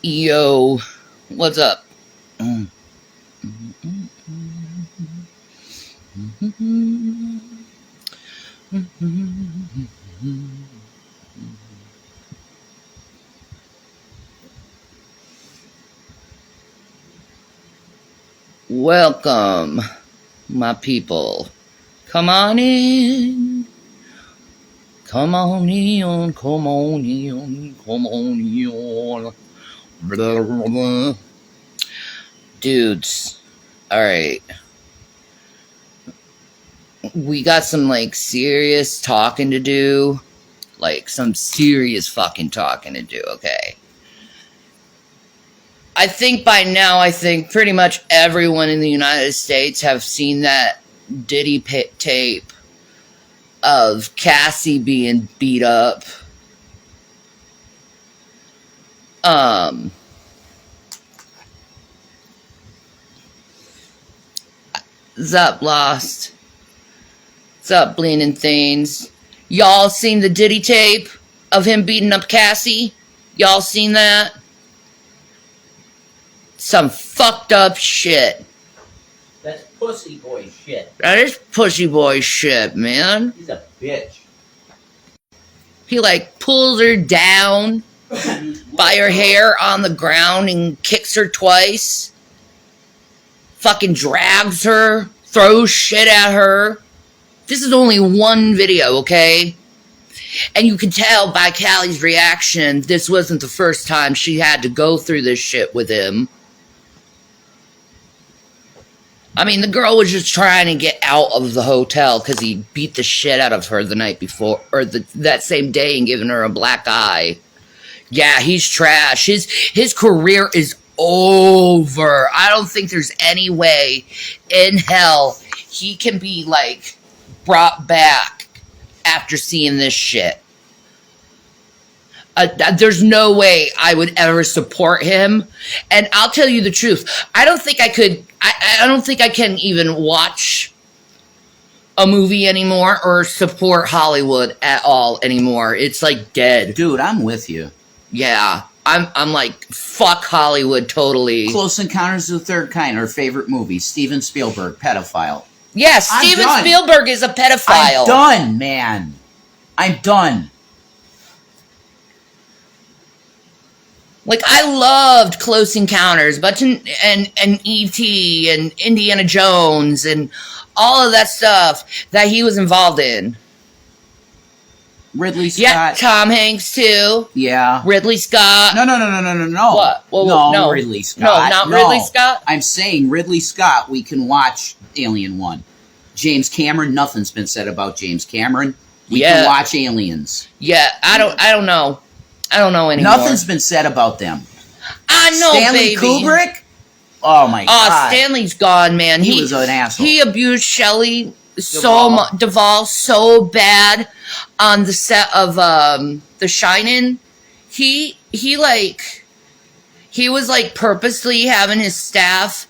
Yo, what's up? Welcome, my people. Come on in. Come on in, come on in, come on in. Blah, blah, blah. Dudes, alright. We got some, serious talking to do. Some serious fucking talking to do, okay? I think by now, pretty much everyone in the United States have seen that Diddy tape of Cassie being beat up. What's up, Lost? What's up, Bleeding Things? Y'all seen the Diddy tape of him beating up Cassie? Y'all seen that? Some fucked up shit. That's pussy boy shit. That is pussy boy shit, man. He's a bitch. He pulls her down by her hair on the ground and kicks her twice. Fucking drags her, throws shit at her. This is only one video, okay? And you can tell by Callie's reaction, this wasn't the first time she had to go through this shit with him. I mean, the girl was just trying to get out of the hotel because he beat the shit out of her the night before, or that same day, and given her a black eye. Yeah, he's trash. His career is over. I don't think there's any way in hell he can be, brought back after seeing this shit. There's no way I would ever support him. And I'll tell you the truth. I don't think I could. I don't think I can even watch a movie anymore or support Hollywood at all anymore. It's dead. Dude, I'm with you. Yeah. I'm fuck Hollywood totally. Close Encounters of the Third Kind, our favorite movie. Steven Spielberg, pedophile. Yeah, Steven Spielberg is a pedophile. I'm done, man. I'm done. I loved Close Encounters, and E.T. and Indiana Jones and all of that stuff that he was involved in. Ridley Scott. Yeah, Tom Hanks too. Yeah. Ridley Scott. No. What? Well, no. Ridley Scott. No, not Ridley Scott? I'm saying Ridley Scott, we can watch Alien 1. James Cameron, nothing's been said about James Cameron. We can watch Aliens. Yeah, I don't know. I don't know anymore. Nothing's been said about them. I know, Stanley Kubrick? Oh, my God. Stanley's gone, man. He was an asshole. He abused Shelley Duvall so bad on the set of The Shining. He was purposely having his staff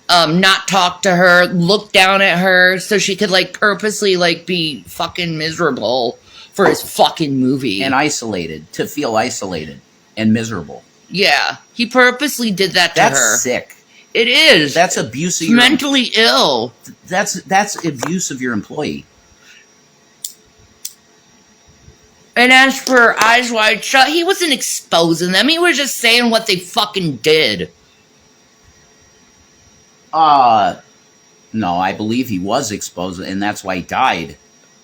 not talk to her, look down at her, so she could purposely be fucking miserable for his fucking movie. And isolated, to feel isolated and miserable. Yeah, he purposely did that to her. That's sick. It is. That's abuse of mentally ill. That's abuse of your employee. And as for Eyes Wide Shut, he wasn't exposing them. He was just saying what they fucking did. No, I believe he was exposed, and that's why he died.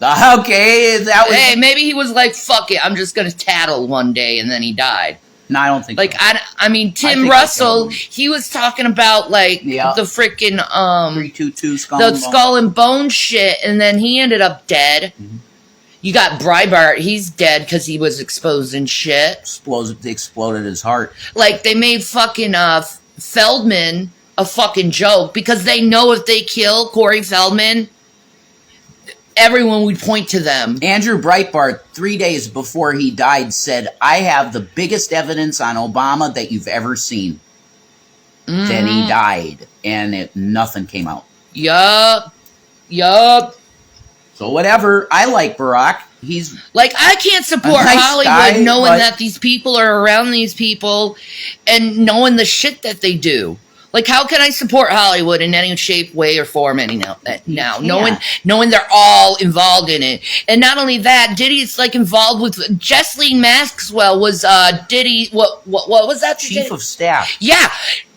Okay, that was... Hey, maybe he was fuck it, I'm just gonna tattle one day, and then he died. No, I don't think so. I mean, Tim Russell, he was talking about, the freaking, 322 Skull and Bone shit, and then he ended up dead. Mm-hmm. You got Breitbart, he's dead because he was exposing shit. Exploded his heart. They made fucking, Feldman a fucking joke, because they know if they kill Corey Feldman, everyone would point to them. Andrew Breitbart, 3 days before he died, said, I have the biggest evidence on Obama that you've ever seen. Mm-hmm. Then he died, and nothing came out. Yup. So whatever. I like Barack. Like, I can't support nice Hollywood guy, knowing that these people are around these people and knowing the shit that they do. Like, how can I support Hollywood in any shape, way, or form now? Knowing they're all involved in it. And not only that, Diddy's like involved with Ghislaine Maxwell was Diddy. What was that? Chief of staff. Yeah.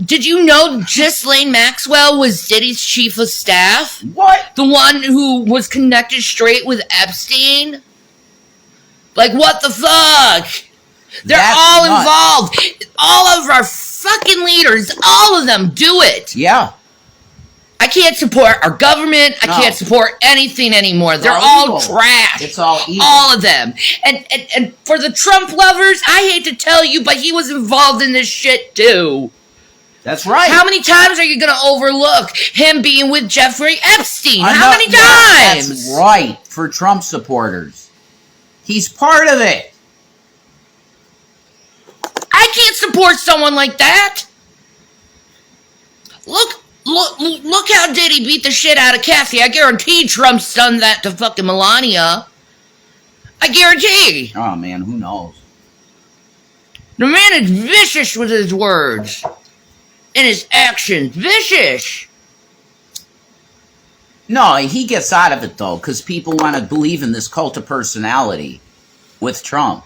Did you know Ghislaine Maxwell was Diddy's chief of staff? What? The one who was connected straight with Epstein? Like, what the fuck? They're all involved. All of our fucking leaders, all of them do it. Yeah. I can't support our government. I can't support anything anymore. They're all trash. It's all evil. All of them. And for the Trump lovers, I hate to tell you, but he was involved in this shit too. That's right. How many times are you going to overlook him being with Jeffrey Epstein? How many times? That's right, for Trump supporters. He's part of it. I can't support someone like that. Look how Diddy beat the shit out of Cassie. I guarantee Trump's done that to fucking Melania. I guarantee. Oh, man, who knows? The man is vicious with his words and his actions. Vicious. No, he gets out of it, though, because people want to believe in this cult of personality with Trump.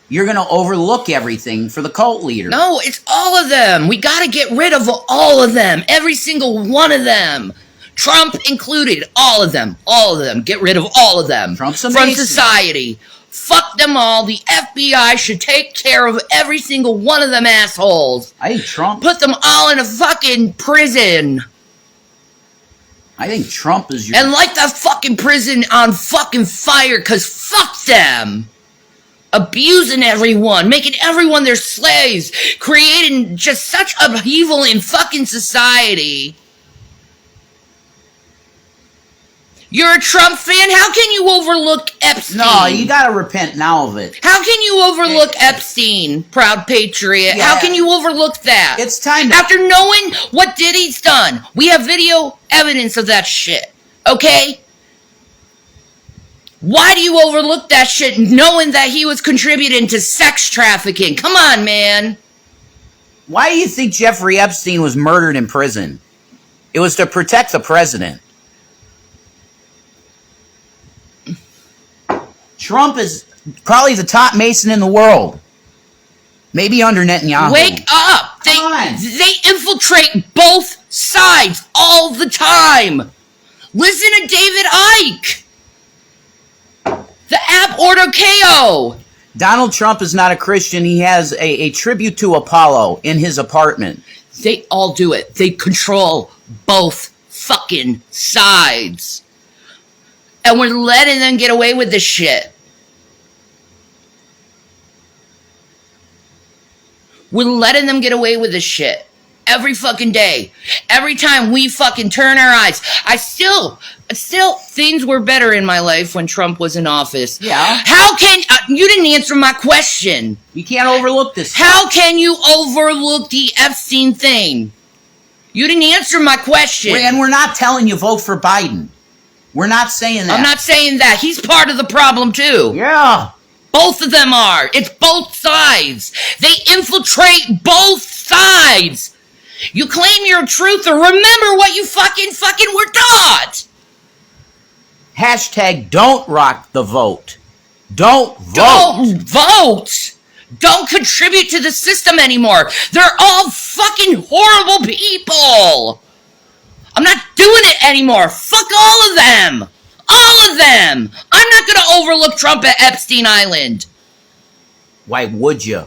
You're going to overlook everything for the cult leader. No, it's all of them. We got to get rid of all of them. Every single one of them. Trump included. All of them. All of them. Get rid of all of them. Trump's from amazing. society. Fuck them all. The FBI should take care of every single one of them assholes. I think Trump... Put them all in a fucking prison. I think Trump is your... And light that fucking prison on fucking fire, because fuck them. Abusing everyone, making everyone their slaves, creating just such upheaval in fucking society. You're a Trump fan? How can you overlook Epstein? No, you gotta repent now of it. How can you overlook Epstein, proud patriot? Yeah. How can you overlook that? It's time to... After knowing what Diddy's done, we have video evidence of that shit, okay? Why do you overlook that shit knowing that he was contributing to sex trafficking? Come on, man. Why do you think Jeffrey Epstein was murdered in prison? It was to protect the president. Trump is probably the top Mason in the world. Maybe under Netanyahu. Wake up. They infiltrate both sides all the time. Listen to David Icke. The app Order KO. Donald Trump is not a Christian. He has a tribute to Apollo in his apartment. They all do it. They control both fucking sides. And we're letting them get away with this shit. We're letting them get away with this shit. Every fucking day. Every time we fucking turn our eyes. Still, things were better in my life when Trump was in office. Yeah. How can... you didn't answer my question. You can't overlook this. How can you overlook the Epstein thing? You didn't answer my question. And we're not telling you vote for Biden. We're not saying that. I'm not saying that. He's part of the problem, too. Yeah. Both of them are. It's both sides. They infiltrate both sides. You claim you're a truther. Remember what you fucking were taught. Hashtag don't rock the vote. Don't vote. Don't vote. Don't contribute to the system anymore. They're all fucking horrible people. I'm not doing it anymore. Fuck all of them. All of them. I'm not going to overlook Trump at Epstein Island. Why would you?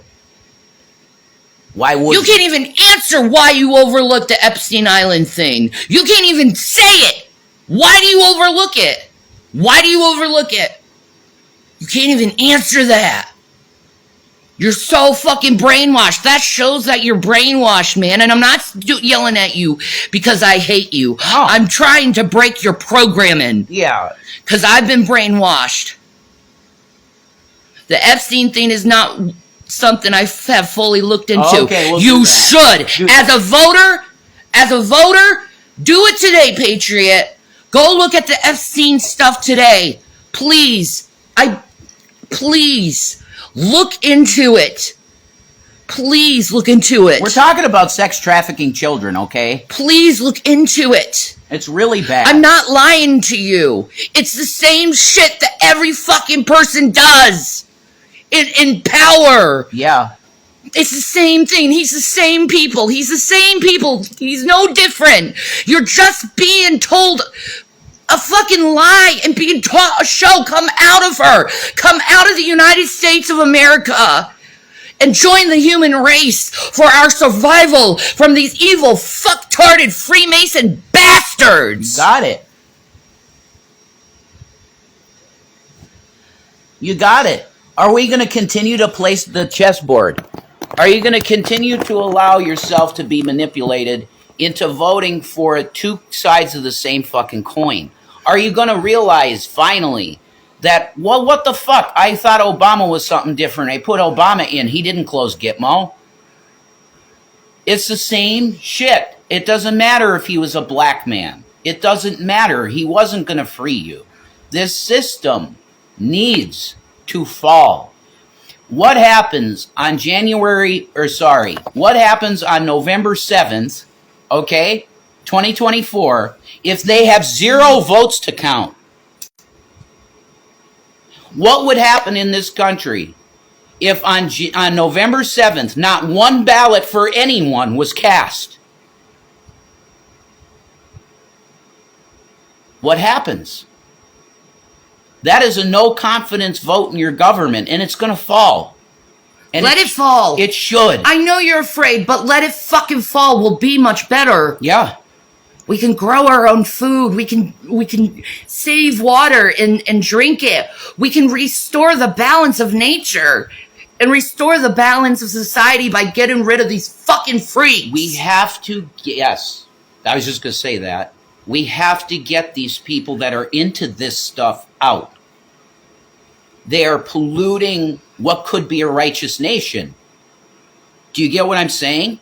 Why would you? You can't even answer why you overlooked the Epstein Island thing. You can't even say it. Why do you overlook it? Why do you overlook it? You can't even answer that. You're so fucking brainwashed. That shows that you're brainwashed, man. And I'm not yelling at you because I hate you. Oh. I'm trying to break your programming. Yeah. Because I've been brainwashed. The Epstein thing is not something I have fully looked into. Okay, we'll you should. As a voter, do it today, Patriot. Go look at the Epstein stuff today. Please. Please look into it. Please look into it. We're talking about sex trafficking children, okay? Please look into it. It's really bad. I'm not lying to you. It's the same shit that every fucking person does in power. Yeah. It's the same thing. He's the same people. He's the same people. He's no different. You're just being told a fucking lie and being taught a show. Come out of her. Come out of the United States of America and join the human race for our survival from these evil, fucktarded Freemason bastards. Got it. You got it. Are we going to continue to place the chessboard? Are you going to continue to allow yourself to be manipulated into voting for two sides of the same fucking coin? Are you going to realize finally that, well, what the fuck? I thought Obama was something different. I put Obama in. He didn't close Gitmo. It's the same shit. It doesn't matter if he was a black man. It doesn't matter. He wasn't going to free you. This system needs to fall. What happens on what happens on November 7th, okay, 2024, if they have 0 votes to count? What would happen in this country if on November 7th, not one ballot for anyone was cast? What happens? That is a no confidence vote in your government, and it's going to fall. And let it fall. It should. I know you're afraid, but let it fucking fall. We'll be much better. Yeah. We can grow our own food. We can save water and drink it. We can restore the balance of nature and restore the balance of society by getting rid of these fucking freaks. We have to, yes. I was just going to say that. We have to get these people that are into this stuff out. They are polluting what could be a righteous nation. Do you get what I'm saying?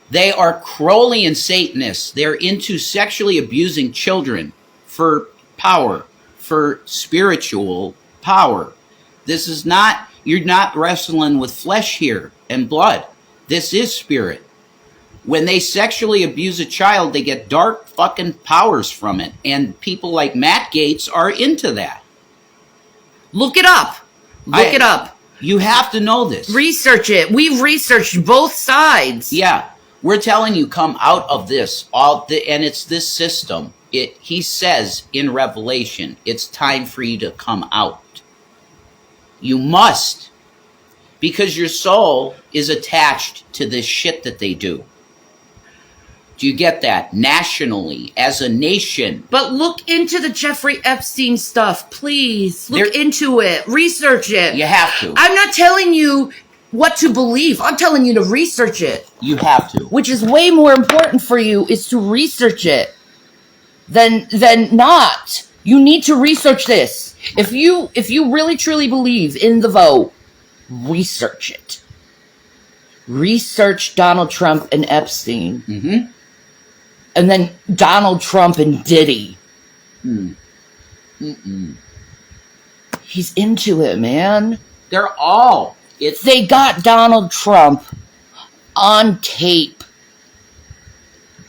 They are Crowleyan Satanists. They're into sexually abusing children for power, for spiritual power. This is not, you're not wrestling with flesh here and blood. This is spirit. When they sexually abuse a child, they get dark fucking powers from it. And people like Matt Gaetz are into that. Look it up. Look it up. You have to know this. Research it. We've researched both sides. Yeah. We're telling you, come out of this. And it's this system. He says in Revelation, it's time for you to come out. You must. Because your soul is attached to this shit that they do. Do you get that? Nationally, as a nation. But look into the Jeffrey Epstein stuff, please. Look into it. Research it. You have to. I'm not telling you what to believe. I'm telling you to research it. You have to. Which is way more important for you is to research it than not. You need to research this. If you really truly believe in the vote, research it. Research Donald Trump and Epstein. Mm-hmm. And then Donald Trump and Diddy. He's into it, man. They're all. They got Donald Trump on tape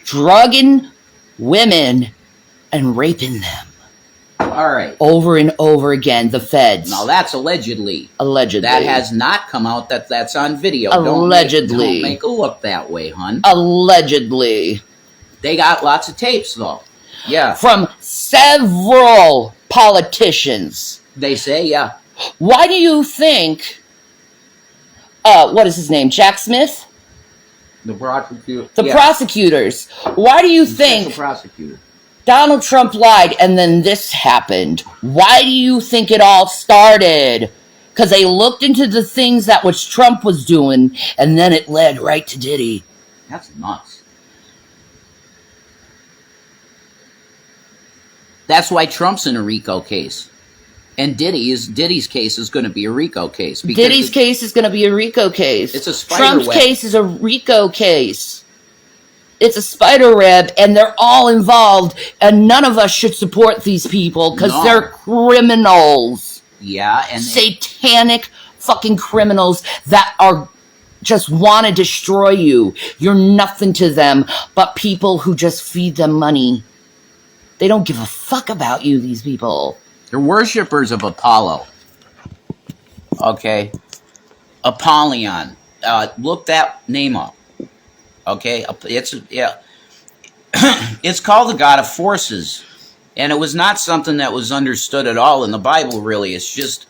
drugging women and raping them. All right. Over and over again, the feds. Now that's allegedly. Allegedly. That has not come out. That's on video. Allegedly. Don't make it look that way, hun. Allegedly. They got lots of tapes, though. Yeah. From several politicians. They say, yeah. Why do you think, what is his name, Jack Smith? The prosecutor. The prosecutors. Why do you think prosecutor. Donald Trump lied and then this happened? Why do you think it all started? Because they looked into the things that which Trump was doing, and then it led right to Diddy. That's nuts. That's why Trump's in a RICO case. And Diddy's case is going to be a RICO case. Diddy's case is going to be a RICO case. It's a spider Trump's web. case is a RICO case. It's a spider web, and they're all involved, and none of us should support these people because they're criminals. Yeah, and satanic fucking criminals that are just want to destroy you. You're nothing to them but people who just feed them money. They don't give a fuck about you, these people. they're worshippers of Apollo. Okay, Apollyon. Look that name up. Okay, it's called the god of forces, and it was not something that was understood at all in the Bible. Really, it's just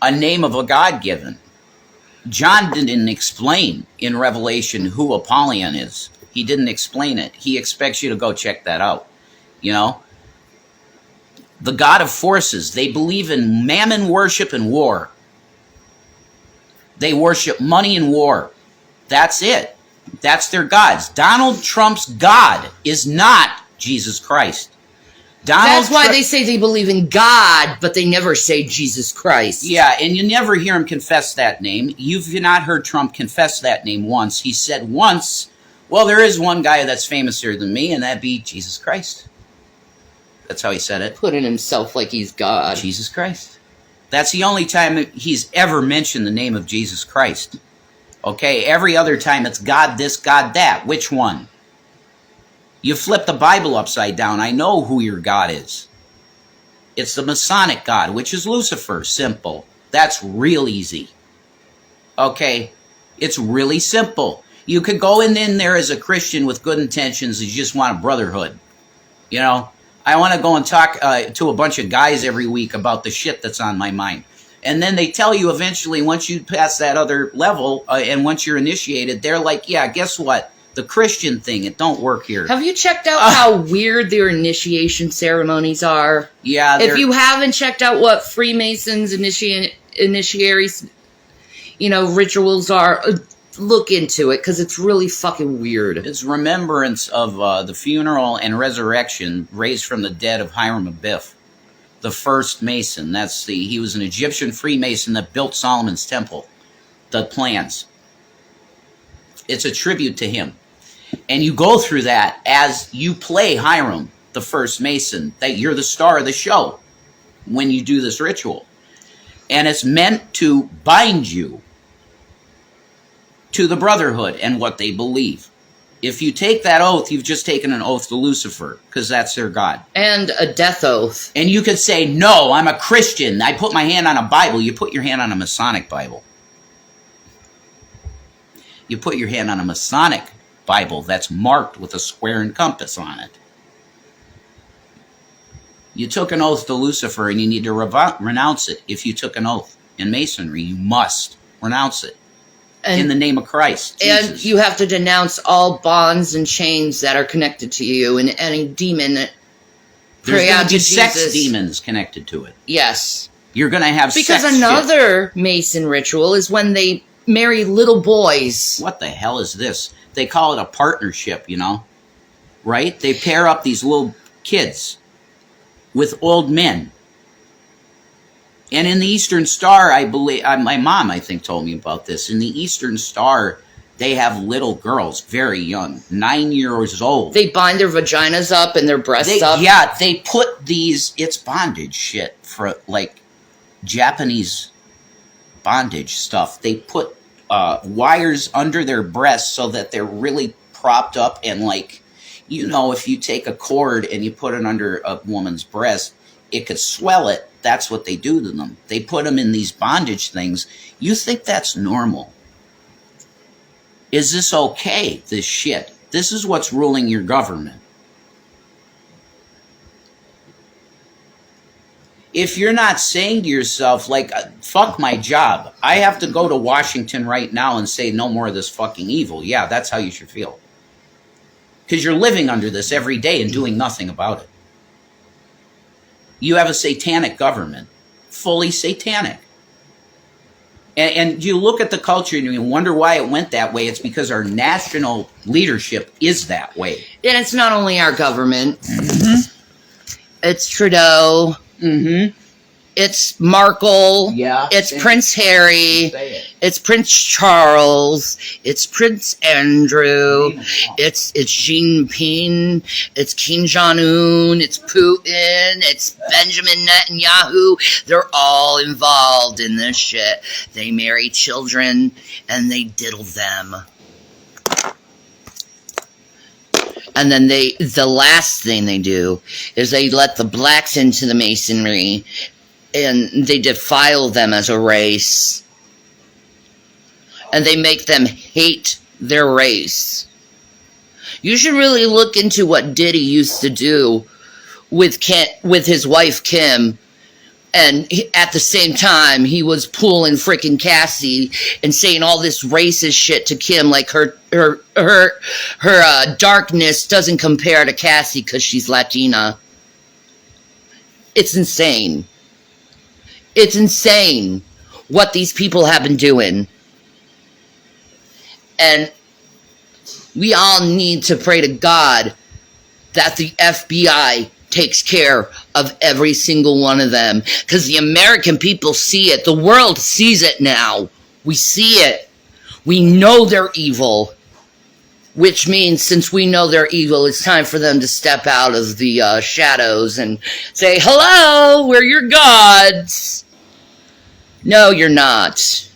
a name of a god given. John didn't explain in Revelation who Apollyon is. He didn't explain it. He expects you to go check that out. You know, the god of forces. They believe in mammon worship and war. They worship money and war. That's it. That's their gods. Donald Trump's God is not Jesus Christ. That's why they say they believe in God, but they never say Jesus Christ. Yeah, and you never hear him confess that name. You've not heard Trump confess that name once. He said once, well, there is one guy that's famouser than me, and that'd be Jesus Christ. That's how he said it. Putting himself like he's God. Jesus Christ. That's the only time he's ever mentioned the name of Jesus Christ. Okay, every other time it's God this, God that. Which one? You flip the Bible upside down. I know who your God is. It's the Masonic God, which is Lucifer. Simple. That's real easy. Okay, it's really simple. You could go in there as a Christian with good intentions. You just want a brotherhood. You know, I want to go and talk to a bunch of guys every week about the shit that's on my mind. And then they tell you eventually, once you pass that other level and once you're initiated, they're like, yeah, guess what? The Christian thing, it don't work here. Have you checked out how weird their initiation ceremonies are? Yeah. If you haven't checked out what Freemasons initiaries, rituals are, look into it because it's really fucking weird. It's remembrance of the funeral and resurrection raised from the dead of Hiram Abiff, the first Mason. He was an Egyptian Freemason that built Solomon's temple, the plans. It's a tribute to him. And you go through that as you play Hiram, the first Mason, that you're the star of the show when you do this ritual. And it's meant to bind you to the brotherhood and what they believe. If you take that oath, you've just taken an oath to Lucifer, because that's their God. And a death oath. And you could say, no, I'm a Christian. I put my hand on a Bible. You put your hand on a Masonic Bible. You put your hand on a Masonic Bible that's marked with a square and compass on it. You took an oath to Lucifer, and you need to renounce it. If you took an oath in Masonry, you must renounce it in the name of Christ. Jesus. And you have to denounce all bonds and chains that are connected to you and any demon. There's going to be sex demons connected to it. Yes. You're going to have sex Because another Mason ritual is when they marry little boys. What the hell is this? They call it a partnership, right? They pair up these little kids with old men. And in the Eastern Star, I believe, my mom, I think, told me about this. In the Eastern Star, they have little girls, very young, 9 years old. They bind their vaginas up and their breasts up. Yeah, they put it's bondage shit for, Japanese bondage stuff. They put wires under their breasts so that they're really propped up and if you take a cord and you put it under a woman's breast, it could swell it. That's what they do to them. They put them in these bondage things. You think that's normal? Is this okay, this shit? This is what's ruling your government. If you're not saying to yourself, fuck my job, I have to go to Washington right now and say no more of this fucking evil. Yeah, that's how you should feel. Because you're living under this every day and doing nothing about it. You have a satanic government, fully satanic. And you look at the culture and you wonder why it went that way. It's because our national leadership is that way. And it's not only our government. Mm-hmm. It's Trudeau. Mm-hmm. It's Markle. Yeah. It's Prince Harry. It's Prince Charles. It's Prince Andrew. It's Xi Jinping. It's Kim Jong-un. It's Putin. It's Benjamin Netanyahu. They're all involved in this shit. They marry children and they diddle them. And then the last thing they do is they let the blacks into the masonry and they defile them as a race. And they make them hate their race. You should really look into what Diddy used to do with his wife Kim. And at the same time, he was pulling freaking Cassie and saying all this racist shit to Kim, like her darkness doesn't compare to Cassie because she's Latina. It's insane. It's insane what these people have been doing. And we all need to pray to God that the FBI takes care of every single one of them. Because the American people see it. The world sees it now. We see it. We know they're evil. Which means, since we know they're evil, it's time for them to step out of the shadows and say, hello, we're your gods. No, you're not.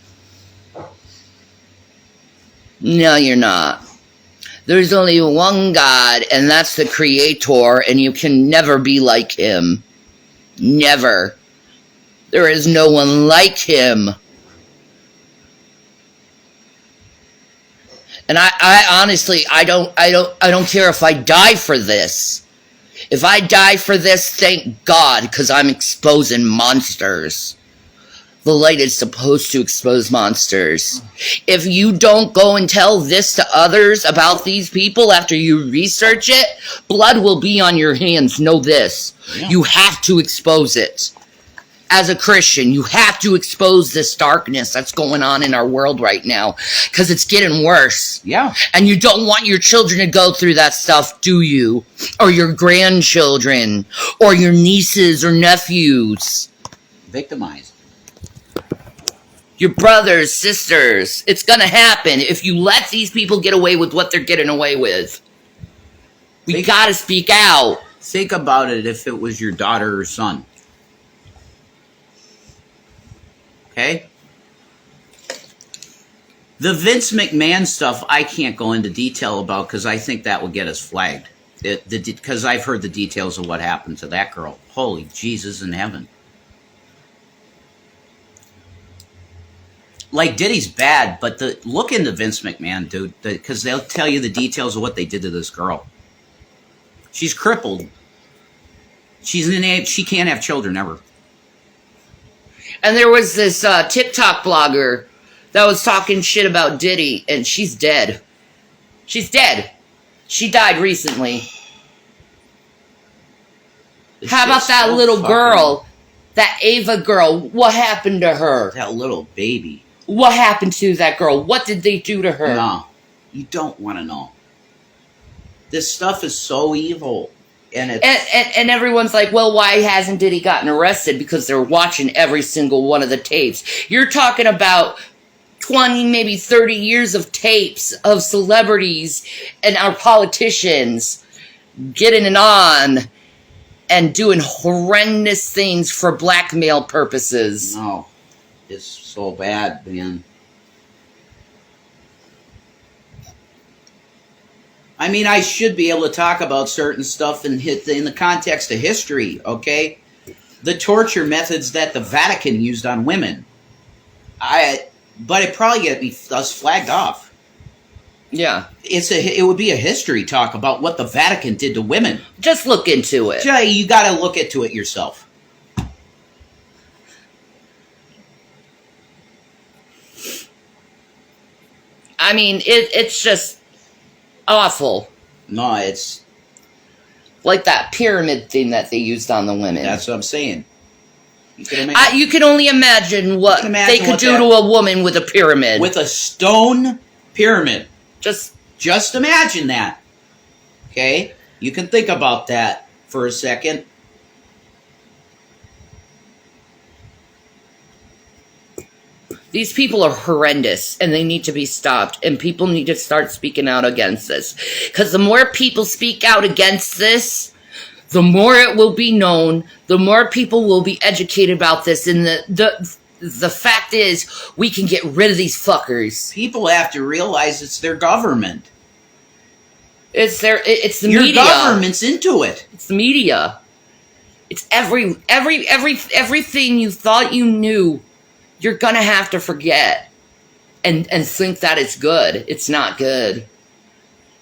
No, you're not. There's only one God, and that's the Creator, and you can never be like Him. Never. There is no one like Him. And I honestly, I don't care if I die for this. If I die for this, thank God, because I'm exposing monsters. The light is supposed to expose monsters. If you don't go and tell this to others about these people after you research it, blood will be on your hands. Know this. Yeah. You have to expose it. As a Christian, you have to expose this darkness that's going on in our world right now. Because it's getting worse. Yeah. And you don't want your children to go through that stuff, do you? Or your grandchildren. Or your nieces or nephews. Victimized. Your brothers, sisters. It's gonna happen if you let these people get away with what they're getting away with. We gotta speak out. Think about it if it was your daughter or son. Okay? The Vince McMahon stuff, I can't go into detail about because I think that would get us flagged. Because I've heard the details of what happened to that girl. Holy Jesus in heaven. Like, Diddy's bad, but look into Vince McMahon, dude, because they'll tell you the details of what they did to this girl. She's crippled. She can't have children ever. And there was this TikTok blogger that was talking shit about Diddy, and she's dead. She's dead. She died recently. How about that little girl? That Ava girl. What happened to her? That little baby. What happened to that girl? What did they do to her? No, you don't want to know. This stuff is so evil. And everyone's like, well, why hasn't Diddy gotten arrested? Because they're watching every single one of the tapes. You're talking about 20, maybe 30 years of tapes of celebrities and our politicians getting it on and doing horrendous things for blackmail purposes. No. It's so bad, man. I mean, I should be able to talk about certain stuff in the context of history, okay? The torture methods that the Vatican used on women. But it probably get us flagged off. Yeah. It would be a history talk about what the Vatican did to women. Just look into it. You got to look into it yourself. I mean, it's just awful. No, it's like that pyramid thing that they used on the women. That's what I'm saying. You can only imagine what they could do to a woman with a pyramid. With a stone pyramid. Just imagine that. Okay? You can think about that for a second. These people are horrendous, and they need to be stopped, and people need to start speaking out against this. Because the more people speak out against this, the more it will be known, the more people will be educated about this, and the fact is, we can get rid of these fuckers. People have to realize it's their government. It's the Your media. government's into it. It's the media. It's everything you thought you knew, you're gonna have to forget and think that it's good. It's not good.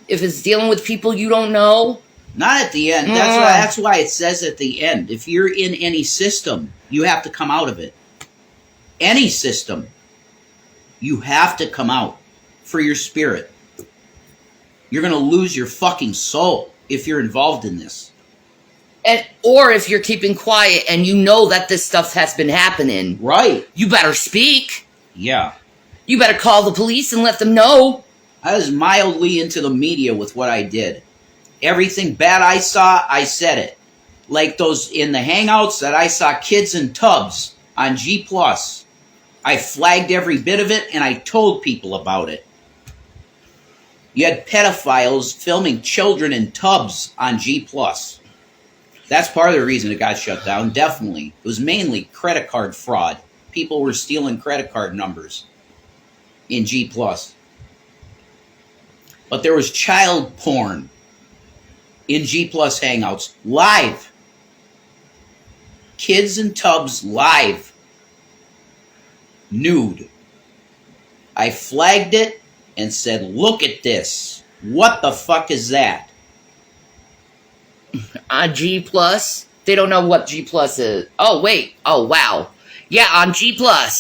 If it's dealing with people you don't know. Not at the end. That's why it says at the end. If you're in any system, you have to come out of it. Any system, you have to come out for your spirit. You're going to lose your fucking soul if you're involved in this. Or if you're keeping quiet and you know that this stuff has been happening. Right. You better speak. Yeah. You better call the police and let them know. I was mildly into the media with what I did. Everything bad I saw, I said it. Like those in the Hangouts that I saw kids in tubs on G+. I flagged every bit of it and I told people about it. You had pedophiles filming children in tubs on G+. That's part of the reason it got shut down, definitely. It was mainly credit card fraud. People were stealing credit card numbers in G+. But there was child porn in G+ Hangouts, live. Kids in tubs, live. Nude. I flagged it and said, look at this. What the fuck is that? On G+? They don't know what G+ is. Oh, wait. Oh, wow. Yeah, on G+.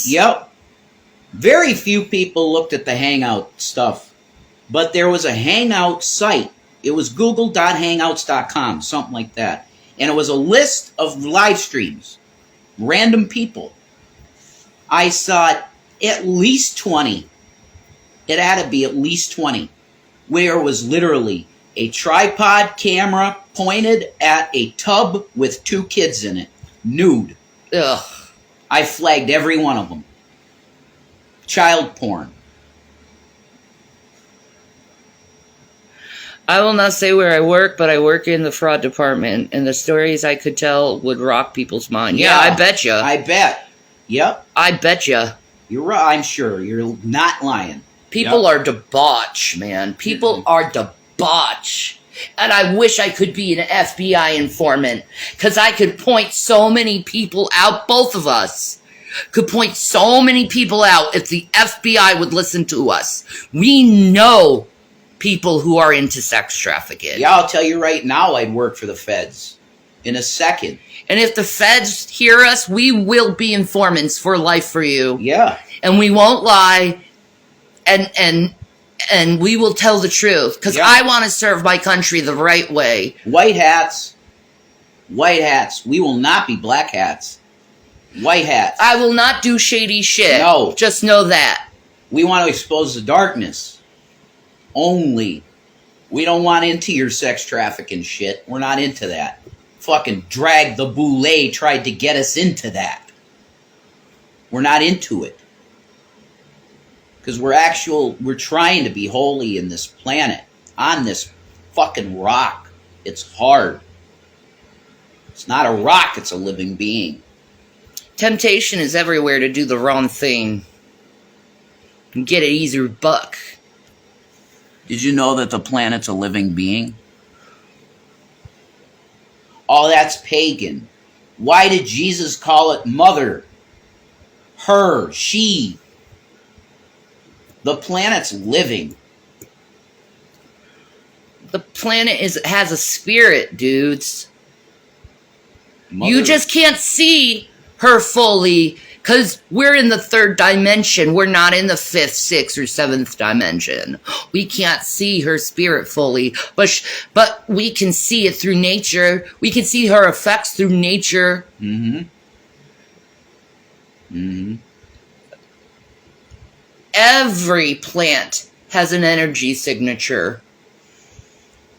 Yep. Very few people looked at the Hangout stuff. But there was a Hangout site. It was google.hangouts.com, something like that. And it was a list of live streams. Random people. I saw at least 20. It had to be at least 20. Where it was literally a tripod camera pointed at a tub with 2 kids in it. Nude. Ugh. I flagged every one of them. Child porn. I will not say where I work, but I work in the fraud department, and the stories I could tell would rock people's mind. Yeah, I bet you. I bet. Yep. I bet you. You're right. I'm sure. You're not lying. People are debauch, man. People are debauch. And I wish I could be an FBI informant, because I could point so many people out, both of us could point so many people out if the FBI would listen to us. We know people who are into sex trafficking. Yeah, I'll tell you right now, I'd work for the feds in a second. And if the feds hear us, we will be informants for life for you. Yeah. And we won't lie, and we will tell the truth, because I want to serve my country the right way. White hats. White hats. We will not be black hats. White hats. I will not do shady shit. No. Just know that. We want to expose the darkness. Only. We don't want into your sex trafficking shit. We're not into that. Fucking Drag the Boulay tried to get us into that. We're not into it. Because we're trying to be holy in this planet. On this fucking rock. It's hard. It's not a rock, it's a living being. Temptation is everywhere to do the wrong thing and get an easier buck. Did you know that the planet's a living being? Oh, that's pagan. Why did Jesus call it mother? Her, she. The planet's living. The planet has a spirit, dudes. Mother. You just can't see her fully, because we're in the 3rd dimension. We're not in the 5th, 6th, or 7th dimension. We can't see her spirit fully, but we can see it through nature. We can see her effects through nature. Mm-hmm. Mm-hmm. Every plant has an energy signature.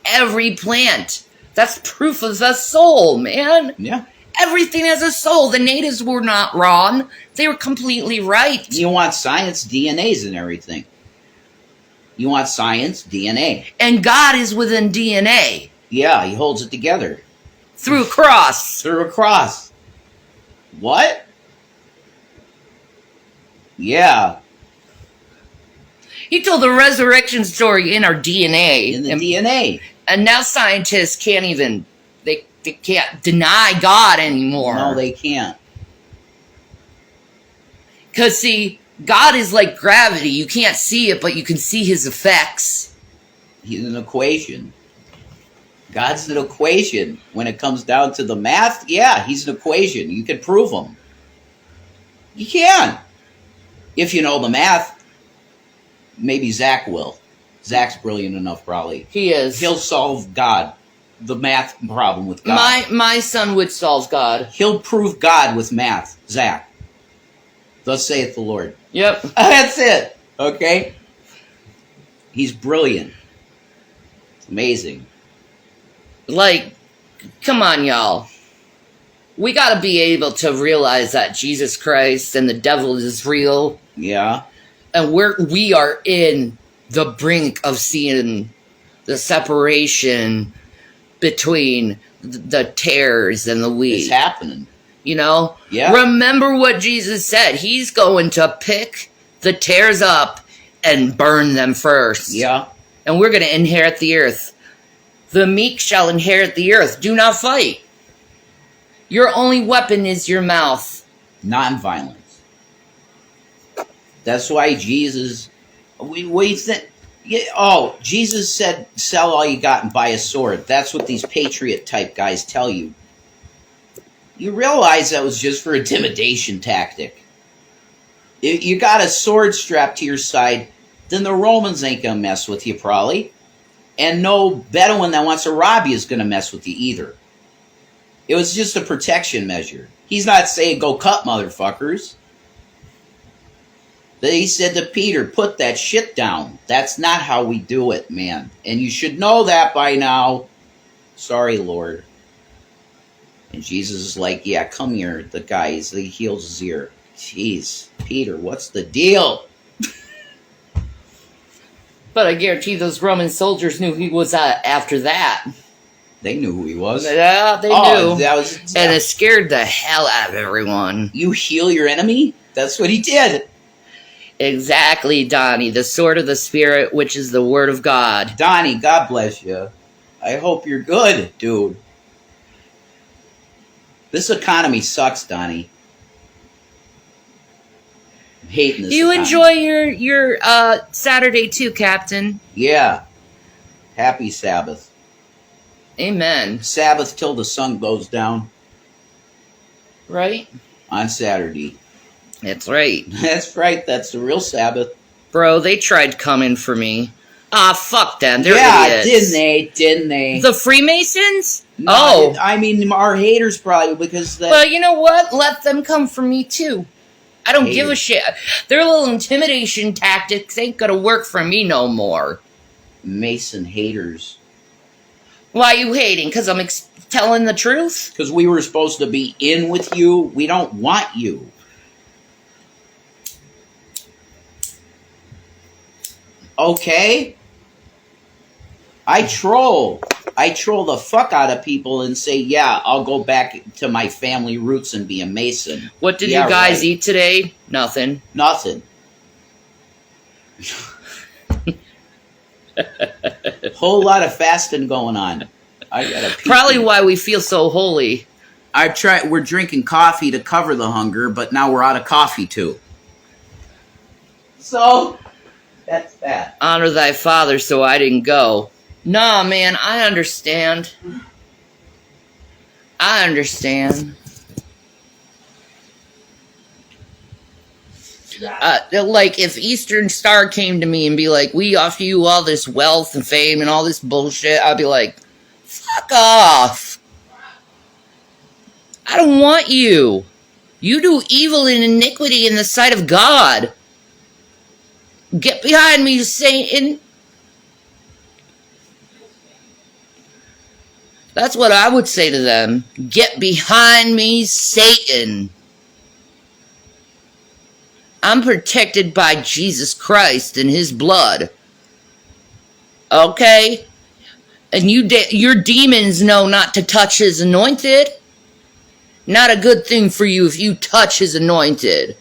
Every plant. That's proof of the soul, man. Yeah. Everything has a soul. The natives were not wrong. They were completely right. You want science, DNA's and everything. You want science, DNA. And God is within DNA. Yeah, he holds it together. Through a cross. Through a cross. What? Yeah. He told the resurrection story in our DNA. In the DNA. And now scientists can't even, they can't deny God anymore. No, they can't. Because, see, God is like gravity. You can't see it, but you can see his effects. He's an equation. God's an equation. When it comes down to the math, yeah, he's an equation. You can prove him. You can. If you know the math, maybe Zach will. Zach's brilliant enough, probably. He is. He'll solve God, the math problem with God. My son would solve God. He'll prove God with math, Zach. Thus saith the Lord. Yep. That's it. Okay? He's brilliant. It's amazing. Like, come on, y'all. We gotta be able to realize that Jesus Christ and the devil is real. Yeah. And we are in the brink of seeing the separation between the tares and the wheat. It's happening. You know? Yeah. Remember what Jesus said. He's going to pick the tares up and burn them first. Yeah. And we're going to inherit the earth. The meek shall inherit the earth. Do not fight. Your only weapon is your mouth. Nonviolence. That's why Jesus... We think... Oh, Jesus said, sell all you got and buy a sword. That's what these patriot type guys tell you. You realize that was just for intimidation tactic. If you got a sword strapped to your side, then the Romans ain't going to mess with you probably. And no Bedouin that wants to rob you is going to mess with you either. It was just a protection measure. He's not saying go cut motherfuckers. But he said to Peter, put that shit down. That's not how we do it, man. And you should know that by now. Sorry, Lord. And Jesus is like, yeah, come here. The guy, he heals his ear. Jeez, Peter, what's the deal? But I guarantee those Roman soldiers knew he was after that. They knew who he was. Yeah, they knew. That was, and it scared the hell out of everyone. You heal your enemy? That's what he did. Exactly, Donnie. The sword of the Spirit, which is the Word of God. Donnie, God bless you. I hope you're good, dude. This economy sucks, Donnie. I'm hating this You economy. enjoy your Saturday too, Captain. Yeah. Happy Sabbath. Amen. Sabbath till the sun goes down. Right? On Saturday. That's right. That's right. That's the real Sabbath. Bro, they tried coming for me. Ah, fuck them. They're idiots. Didn't they? Didn't they? The Freemasons? No, Oh. I mean, our haters probably because... Well, you know what? Let them come for me, too. I don't give a shit. Their little intimidation tactics ain't gonna work for me no more. Mason haters. Why are you hating? Because I'm telling the truth? Because we were supposed to be in with you. We don't want you. Okay? I troll the fuck out of people and say, yeah, I'll go back to my family roots and be a Mason. What did you guys eat today? Nothing. Nothing. Whole lot of fasting going on. I gotta pee. Probably why we feel so holy. We're drinking coffee to cover the hunger, but now we're out of coffee too. So, that's that. Honor thy father, so I didn't go. Nah, man, I understand. I understand. Like, if Eastern Star came to me and be like, we offer you all this wealth and fame and all this bullshit, I'd be like, fuck off. I don't want you. You do evil and iniquity in the sight of God. Get behind me, Satan. That's what I would say to them. Get behind me, Satan. I'm protected by Jesus Christ and his blood. Okay? And your demons know not to touch his anointed. Not a good thing for you if you touch his anointed.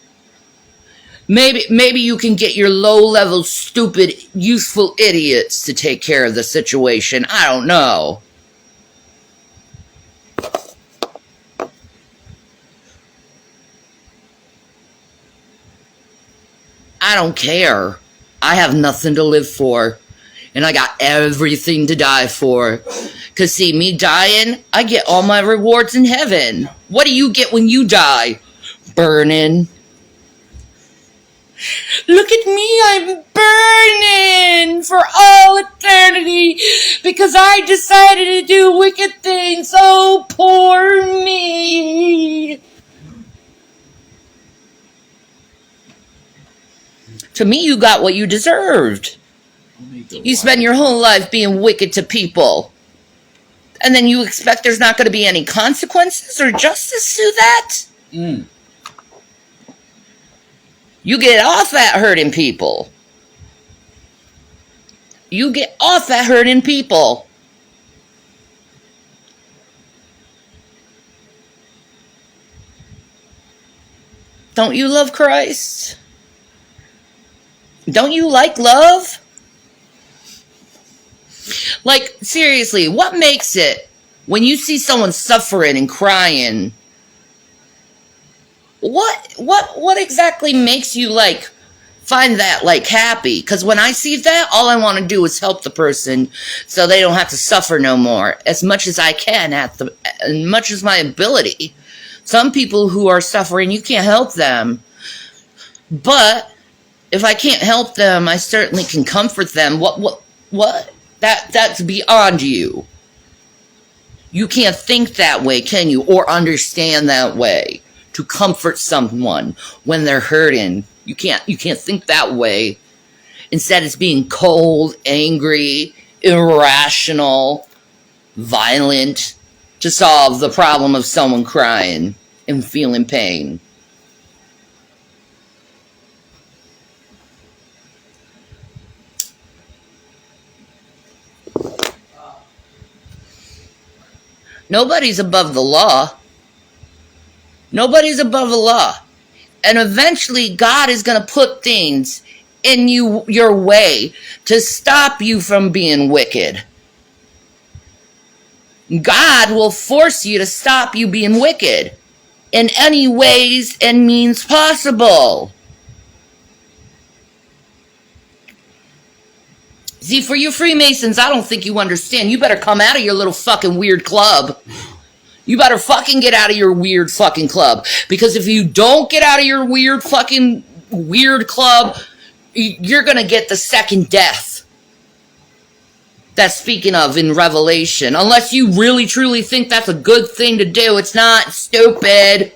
Maybe you can get your low-level, stupid, useful idiots to take care of the situation. I don't know. I don't care. I have nothing to live for. And I got everything to die for. Because, see, me dying, I get all my rewards in heaven. What do you get when you die? Burning. Look at me, I'm burning for all eternity because I decided to do wicked things. Oh, poor me. To me, you got what you deserved. You spend your whole life being wicked to people. And then you expect there's not going to be any consequences or justice to that? You get off at hurting people. You get off at hurting people. Don't you love Christ? Don't you like love? Like, seriously, what makes it when you see someone suffering and crying? What exactly makes you, like, find that, like, happy? Because when I see that, all I want to do is help the person so they don't have to suffer no more, as much as I can, as much as my ability. Some people who are suffering, you can't help them. But if I can't help them, I certainly can comfort them. What? That's beyond you. You can't think that way, can you? Or understand that way. To comfort someone when they're hurting. You can't think that way. Instead, it's being cold, angry, irrational, violent to solve the problem of someone crying and feeling pain. Nobody's above the law. Nobody's above the law. And eventually God is going to put things in your way to stop you from being wicked. God will force you to stop you being wicked in any ways and means possible. See, for you Freemasons, I don't think you understand. You better come out of your little fucking weird club. You better fucking get out of your weird fucking club. Because if you don't get out of your weird fucking weird club, you're going to get the second death. That's speaking of in Revelation. Unless you really truly think that's a good thing to do. It's not. Stupid.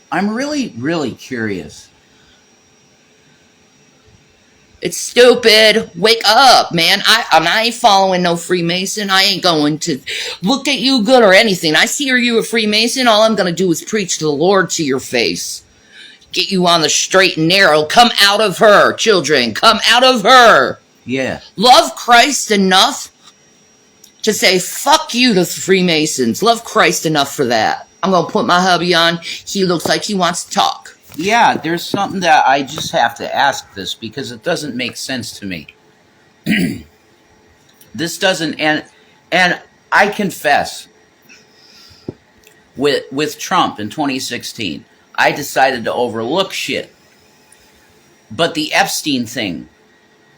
I'm really curious. It's stupid. Wake up, man. I ain't following no Freemason. I ain't going to look at you good or anything. I see you a Freemason. All I'm going to do is preach the Lord to your face. Get you on the straight and narrow. Come out of her, children. Come out of her. Yeah. Love Christ enough to say, fuck you to Freemasons. Love Christ enough for that. I'm going to put my hubby on. He looks like he wants to talk. Yeah, there's something that I just have to ask this because it doesn't make sense to me. This doesn't, and I confess, with Trump in 2016, I decided to overlook shit. But the Epstein thing,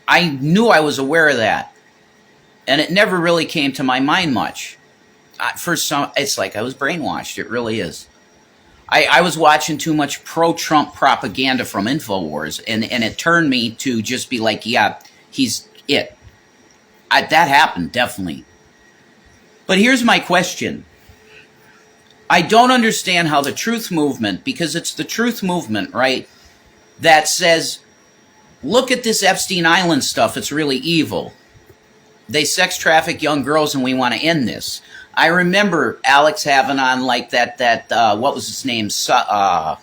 I knew I was aware of that, and it never really came to my mind much. It's like I was brainwashed. It really is. I was watching too much pro-Trump propaganda from InfoWars, and it turned me to just be like, yeah, he's it. That happened, definitely. But here's my question. I don't understand how the truth movement, because it's the truth movement, right, that says, look at this Epstein Island stuff, it's really evil. They sex traffic young girls, and we want to end this. I remember Alex having on like that what was his name? Oh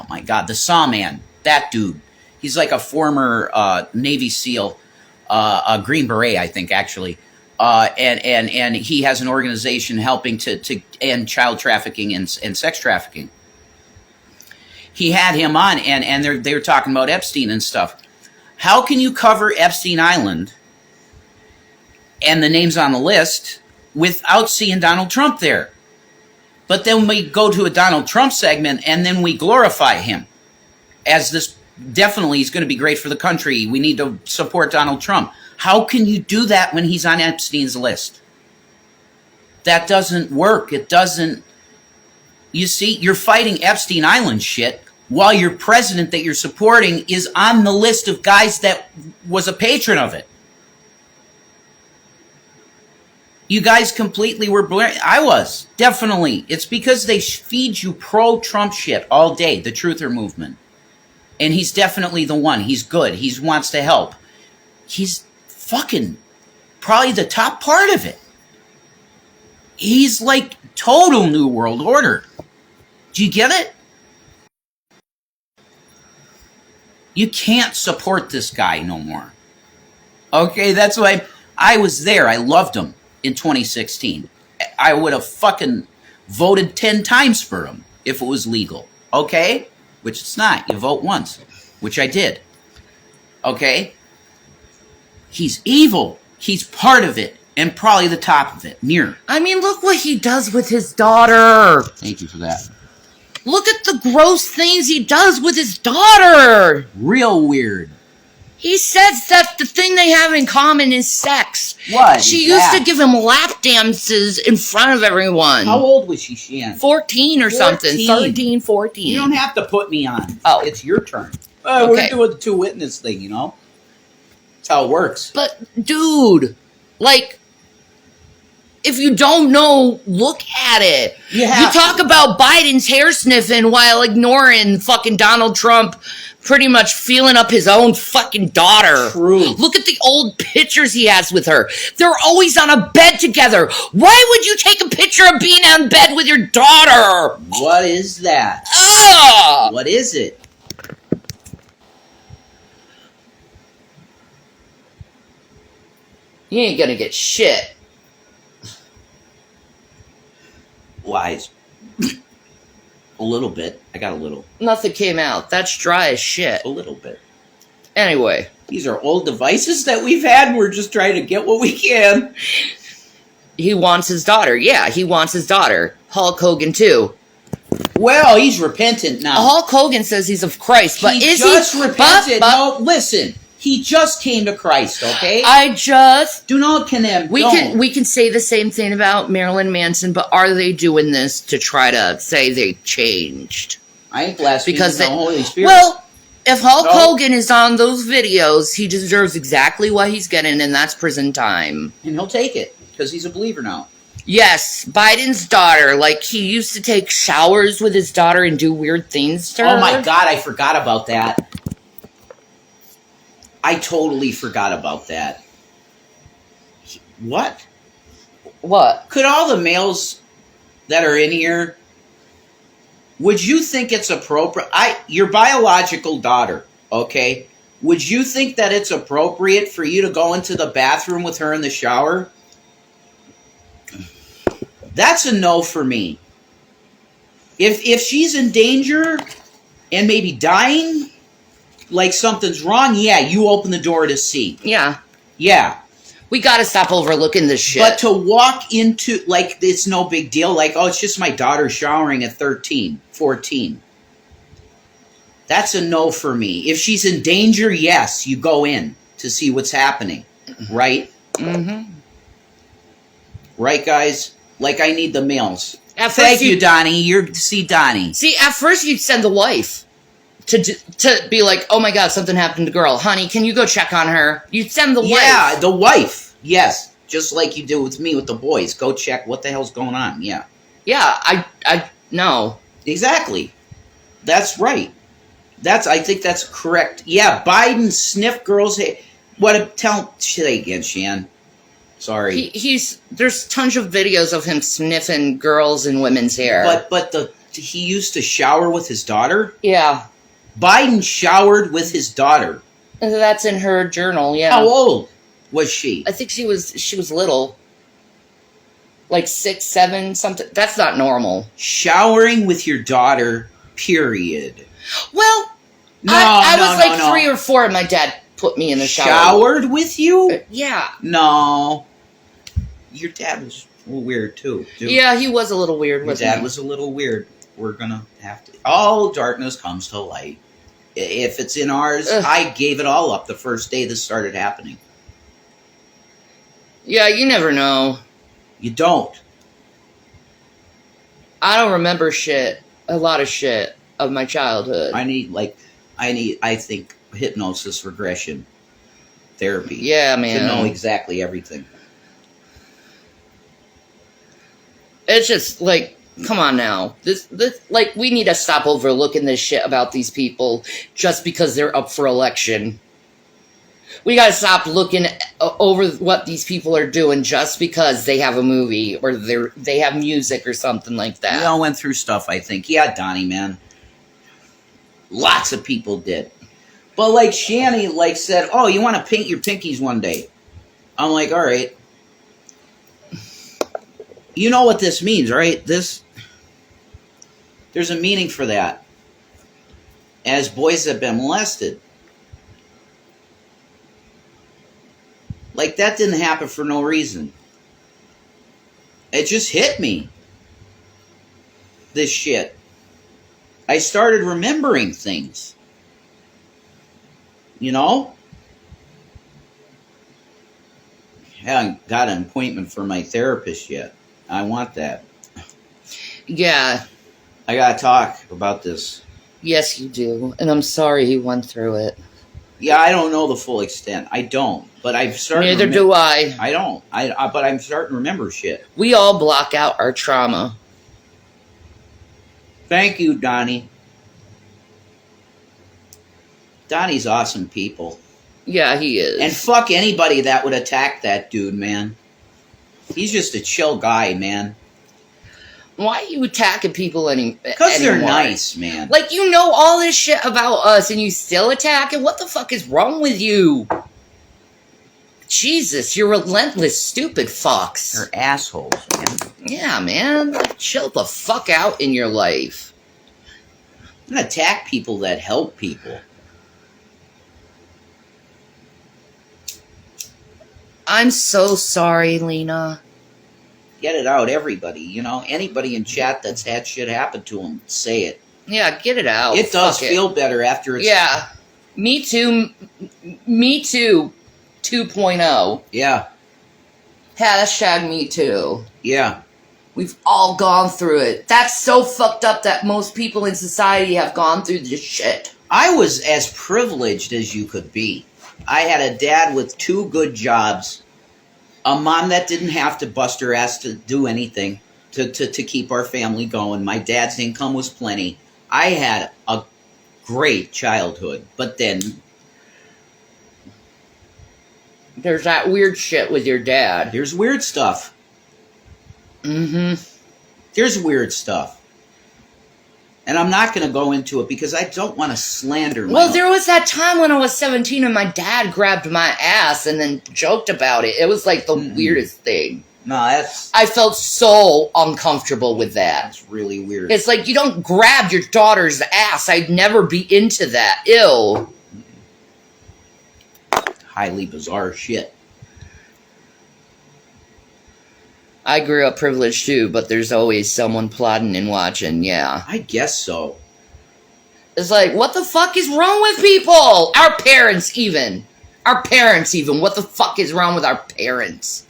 my God, the Sawman. That dude. He's like a former Navy SEAL, a Green Beret, I think, actually. And he has an organization helping to end child trafficking and sex trafficking. He had him on, and they were talking about Epstein and stuff. How can you cover Epstein Island and the names on the list without seeing Donald Trump there? But then we go to a Donald Trump segment, and then we glorify him as this. Definitely, he's going to be great for the country. We need to support Donald Trump. How can you do that when he's on Epstein's list? That doesn't work. It doesn't. You see, you're fighting Epstein Island shit while your president that you're supporting is on the list of guys that was a patron of it. You guys completely were blaring. I was, definitely. It's because they feed you pro-Trump shit all day, the Truther movement. And he's definitely the one. He's good. He wants to help. He's fucking probably the top part of it. He's like total New World Order. Do you get it? You can't support this guy no more. Okay, that's why I was there. I loved him in 2016. I would have fucking voted 10 times for him if it was legal. Okay? Which it's not. You vote once, which I did. Okay? He's evil. He's part of it, and probably the top of it. Near. I mean, look what he does with his daughter. Thank you for that. Look at the gross things he does with his daughter. Real weird. He says that the thing they have in common is sex. What? She used to give him lap dances in front of everyone. How old was she, Shan? 14 or something. 13, 14. You don't have to put me on. Oh. It's your turn. Okay. We're doing the two witness thing, you know? That's how it works. But, dude, like, if you don't know, look at it. You talk about Biden's hair sniffing while ignoring fucking Donald Trump pretty much feeling up his own fucking daughter. True. Look at the old pictures he has with her. They're always on a bed together. Why would you take a picture of being on bed with your daughter? What is that? Ugh! What is it? You ain't gonna get shit. Lies. A little bit. I got a little. Nothing came out. That's dry as shit. A little bit. Anyway. These are old devices that we've had, and we're just trying to get what we can. He wants his daughter. Yeah, he wants his daughter. Hulk Hogan, too. Well, he's repentant now. Hulk Hogan says he's of Christ, but he is just he? Repented. No, listen. He just came to Christ, okay? I just do not condemn. We can say the same thing about Marilyn Manson, but are they doing this to try to say they changed? I ain't blaspheming the Holy Spirit. Well, if Hulk Hogan is on those videos, he deserves exactly what he's getting, and that's prison time. And he'll take it, because he's a believer now. Yes, Biden's daughter. Like, he used to take showers with his daughter and do weird things to her. Oh my God, I forgot about that. I totally forgot about that. What? What? Could all the males that are in here, would you think it's appropriate? Your biological daughter, okay? Would you think that it's appropriate for you to go into the bathroom with her in the shower? That's a no for me. If she's in danger and maybe dying, like something's wrong, yeah, you open the door to see. Yeah. Yeah. We gotta stop overlooking this shit. But to walk into, like, it's no big deal. Like, oh, it's just my daughter showering at 13, 14. That's a no for me. If she's in danger, yes, you go in to see what's happening. Right? Mm-hmm. Right, guys? Like, I need the males. Thank you, Donnie. See Donnie. See, at first you'd send the wife to be like, oh my God, something happened to girl. Honey, can you go check on her? You'd send the wife. Yeah, the wife. Yes. Just like you do with me with the boys. Go check what the hell's going on. Yeah. Yeah, I know. Exactly. That's right. I think that's correct. Yeah, Biden sniffed girls' hair. What? Say again, Shan. Sorry. There's tons of videos of him sniffing girls and women's hair. But he used to shower with his daughter? Yeah. Biden showered with his daughter. That's in her journal, yeah. How old was she? I think she was little. Like 6, 7, something. That's not normal. Showering with your daughter, period. Well, I was like 3 or 4 and my dad put me in the shower. Showered with you? Yeah. No. Your dad was a little weird too. Dude. Yeah, he was a little weird. Your dad was a little weird. We're gonna have to. All darkness comes to light. If it's in ours, I gave it all up the first day this started happening. Yeah, you never know. You don't. I don't remember a lot of shit of my childhood. I think hypnosis regression therapy. Yeah, man. To know exactly everything. It's just like, come on now. This like, we need to stop overlooking this shit about these people just because they're up for election. We gotta stop looking over what these people are doing just because they have a movie or they have music or something like that. We all went through stuff, I think. Yeah, Donnie, man. Lots of people did. But like Shanny said, oh, you want to paint your pinkies one day? I'm like, all right. You know what this means, right? There's a meaning for that. As boys have been molested. Like, that didn't happen for no reason. It just hit me. This shit. I started remembering things. You know? I haven't got an appointment for my therapist yet. I want that. Yeah. I gotta talk about this. Yes, you do. And I'm sorry he went through it. Yeah, I don't know the full extent. I don't. But I've started. Neither do I. I don't. But I'm starting to remember shit. We all block out our trauma. Thank you, Donnie. Donnie's awesome people. Yeah, he is. And fuck anybody that would attack that dude, man. He's just a chill guy, man. Why are you attacking people anymore? Because they're nice, man. Like, you know all this shit about us and you still attack it? What the fuck is wrong with you? Jesus, you're relentless, stupid fucks. They're assholes, man. Yeah, man. Like, chill the fuck out in your life. Don't attack people that help people. I'm so sorry, Lena. Get it out, everybody. You know, anybody in chat that's had shit happen to them, say it. Yeah, get it out. It does feel better after it's... Yeah. Me too. Me too 2.0. Yeah. Hashtag me too. Yeah. We've all gone through it. That's so fucked up that most people in society have gone through this shit. I was as privileged as you could be. I had a dad with 2 good jobs, a mom that didn't have to bust her ass to do anything to keep our family going. My dad's income was plenty. I had a great childhood, but then... There's that weird shit with your dad. There's weird stuff. Mm-hmm. There's weird stuff. And I'm not going to go into it because I don't want to slander my Well, there was that time when I was 17 and my dad grabbed my ass and then joked about it. It was like the weirdest thing. No, that's... I felt so uncomfortable with that. That's really weird. It's like, you don't grab your daughter's ass. I'd never be into that. Ew. Highly bizarre shit. I grew up privileged too, but there's always someone plotting and watching, yeah. I guess so. It's like, what the fuck is wrong with people? Our parents even. Our parents even. What the fuck is wrong with our parents?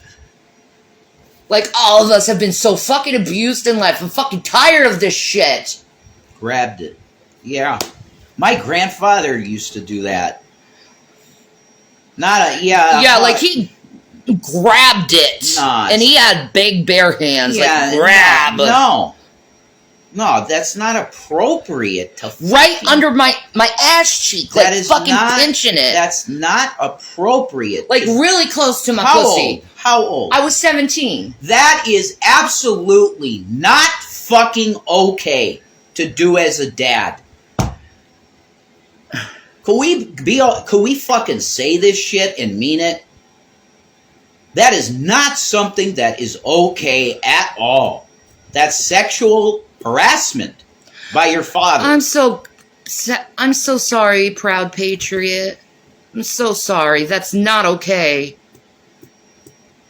Like, all of us have been so fucking abused in life. I'm fucking tired of this shit. Grabbed it. Yeah. My grandfather used to do that. Yeah, like he grabbed it. Nah, and he had big bare hands. Yeah, like, grab. No. No, that's not appropriate to Right fucking- under my ass cheek, That like is fucking not- pinching it. That's not appropriate. Like really close to my How pussy. old? How old? I was 17. That is absolutely not fucking okay to do as a dad. Could we fucking say this shit and mean it? That is not something that is okay at all. That's sexual harassment by your father. I'm so sorry, proud patriot. I'm so sorry. That's not okay.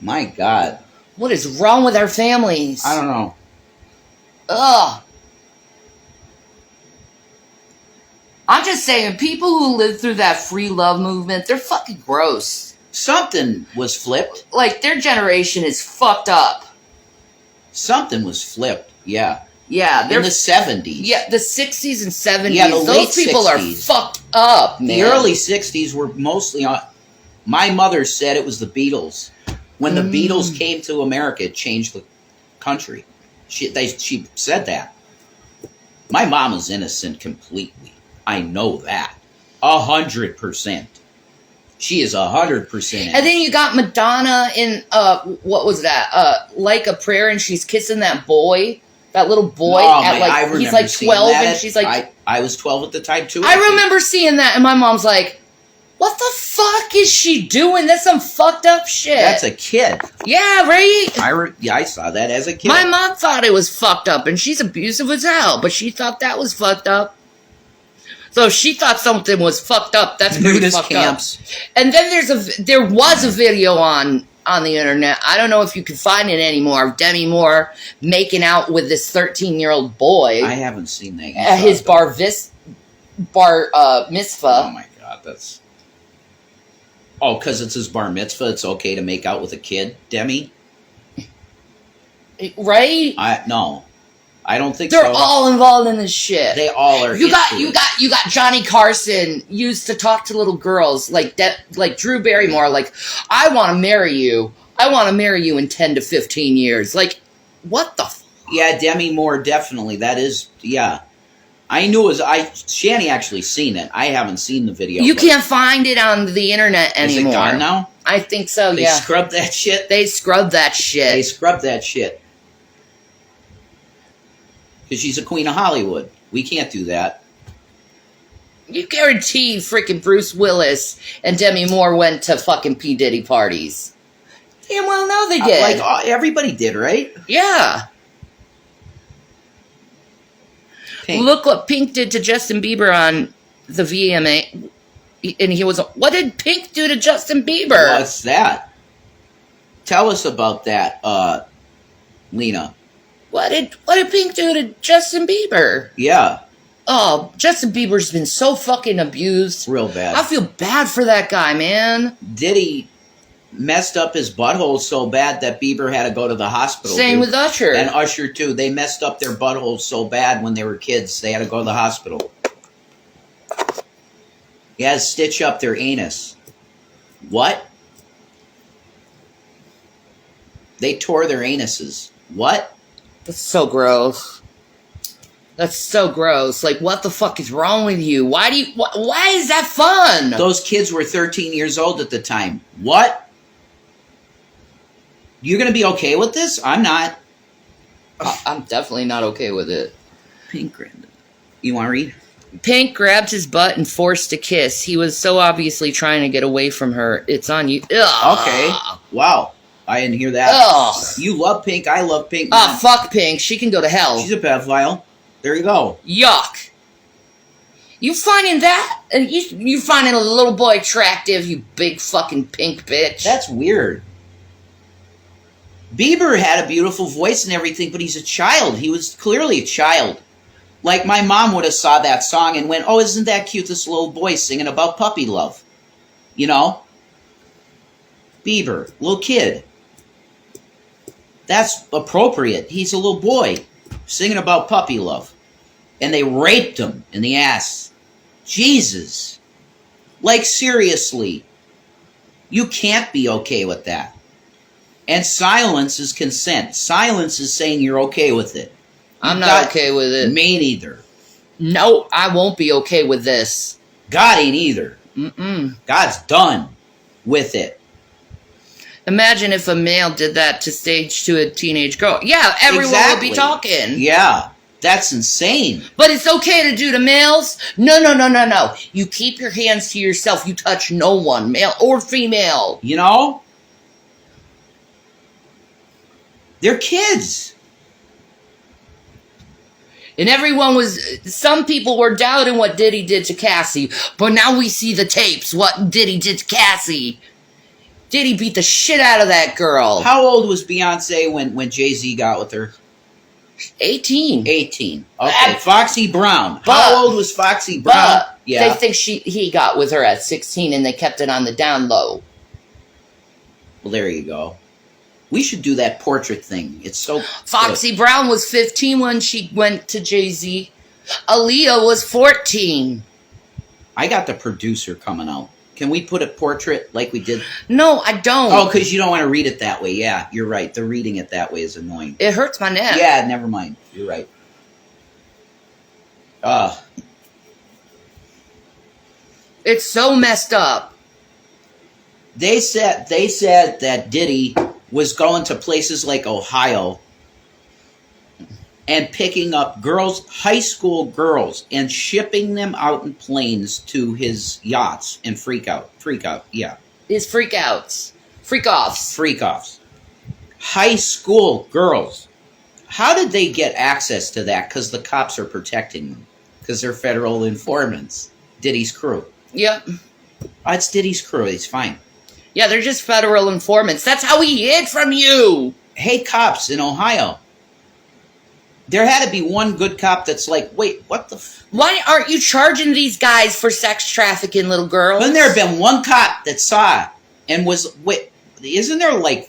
My God. What is wrong with our families? I don't know. Ugh. I'm just saying, people who lived through that free love movement, they're fucking gross. Something was flipped. Like, their generation is fucked up. Something was flipped, yeah. Yeah, they're in the 70s. Yeah, the 60s and 70s. Yeah, the those late people 60s. are fucked up, man. The early 60s were mostly on... My mother said it was the Beatles. When the Beatles came to America, it changed the country. She said that. My mom is innocent completely. I know that. 100%. She is 100%. And then you got Madonna in, what was that? Like a Prayer, and she's kissing that boy. That little boy. He's like 12, and she's like... I was 12 at the time, too. I remember seeing that, and my mom's like, what the fuck is she doing? That's some fucked up shit. That's a kid. Yeah, right? I saw that as a kid. My mom thought it was fucked up, and she's abusive as hell, but she thought that was fucked up. So she thought something was fucked up. That's pretty Nudist fucked camps. up. And then there was a video on the internet. I don't know if you can find it anymore, of Demi Moore making out with this 13-year-old boy. I haven't seen that. At his bar mitzvah. Oh my God, that's... Oh, because it's his bar mitzvah, it's okay to make out with a kid, Demi? Right? No. I don't think They're so. all involved in this shit. They all are. You got Johnny Carson used to talk to little girls like Drew Barrymore. Like, I want to marry you. I want to marry you in 10 to 15 years. Like, what the? Yeah, Demi Moore, definitely. That is, yeah. I knew it was. Shanny actually seen it. I haven't seen the video. You can't find it on the internet anymore. Is it gone now? I think so. They yeah. scrubbed that shit. They scrubbed that shit. They scrubbed that shit. Because she's a queen of Hollywood. We can't do that. You guarantee freaking Bruce Willis and Demi Moore went to fucking P. Diddy parties. Damn well no they did. Everybody did, right? Yeah. Pink. Look what Pink did to Justin Bieber on the VMA. And he was... What did Pink do to Justin Bieber? What's that? Tell us about that, Lena. What did Pink do to Justin Bieber? Yeah. Oh, Justin Bieber's been so fucking abused. Real bad. I feel bad for that guy, man. Diddy messed up his butthole so bad that Bieber had to go to the hospital. Same with Usher. And Usher, too. They messed up their buttholes so bad when they were kids, they had to go to the hospital. He had to stitch up their anus. What? They tore their anuses. What? That's so gross. That's so gross. Like, what the fuck is wrong with you? Why is that fun? Those kids were 13 years old at the time. What? You're going to be okay with this? I'm not. I'm definitely not okay with it. Pink grabbed it. You want to read? Pink grabbed his butt and forced a kiss. He was so obviously trying to get away from her. It's on you. Ugh. Okay. Wow. I didn't hear that. Ugh. You love Pink. I love Pink. Ah, fuck Pink. She can go to hell. She's a pedophile. There you go. Yuck. You finding that? You finding a little boy attractive, you big fucking pink bitch? That's weird. Bieber had a beautiful voice and everything, but he's a child. He was clearly a child. Like, my mom would have saw that song and went, oh, isn't that cute, this little boy singing about puppy love? You know? Bieber, little kid. That's appropriate. He's a little boy singing about puppy love. And they raped him in the ass. Jesus. Like, seriously. You can't be okay with that. And silence is consent. Silence is saying you're okay with it. I'm not okay with it. Me neither. No, I won't be okay with this. God ain't either. Mm-mm. God's done with it. Imagine if a male did that to a teenage girl. Yeah, everyone would be talking. Yeah, that's insane. But it's okay to do to males? No. You keep your hands to yourself. You touch no one, male or female. You know? They're kids. And some people were doubting what Diddy did to Cassie. But now we see the tapes, what Diddy did to Cassie. Diddy beat the shit out of that girl. How old was Beyonce when Jay-Z got with her? 18. 18. Okay, Foxy Brown. How old was Foxy Brown? They think he got with her at 16 and they kept it on the down low. Well, there you go. We should do that portrait thing. It's so Foxy Brown was 15 when she went to Jay-Z. Aaliyah was 14. I got the producer coming out. Can we put a portrait like we did? No, I don't. Oh, because you don't want to read it that way. Yeah, you're right. The reading it that way is annoying. It hurts my neck. Yeah, never mind. You're right. It's so messed up. They said that Diddy was going to places like Ohio and picking up girls, high school girls, and shipping them out in planes to his yachts and freak out, yeah. His freak-offs. High school girls. How did they get access to that? Because the cops are protecting them. Because they're federal informants. Diddy's crew. Yep. Oh, it's Diddy's crew. It's fine. Yeah, they're just federal informants. That's how he hid from you. Hey, cops in Ohio. There had to be one good cop that's like, wait, what the Why aren't you charging these guys for sex trafficking little girls? Couldn't there have been one cop that saw it and was, wait, isn't that like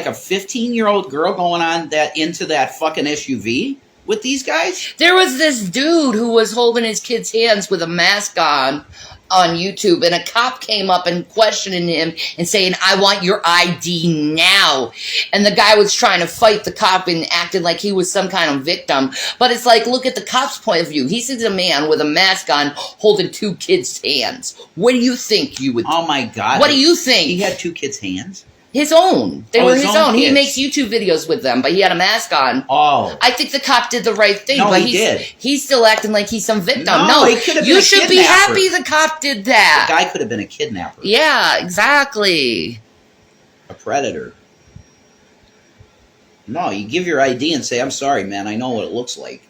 a 15-year-old girl going on into that fucking SUV with these guys? There was this dude who was holding his kid's hands with a mask on YouTube, and a cop came up and questioning him and saying, I want your ID now. And the guy was trying to fight the cop and acted like he was some kind of victim. But it's like, look at the cop's point of view. He sees a man with a mask on holding two kids' hands. What do you think you would... Oh my God. What do you think? He had two kids' hands? His own. They were his own. Kids. He makes YouTube videos with them, but he had a mask on. Oh. I think the cop did the right thing, no, but he did. He's still acting like he's some victim. No, he could have been you should be happy the cop did that. The guy could have been a kidnapper. Yeah, exactly. A predator. No, you give your ID and say, I'm sorry, man, I know what it looks like.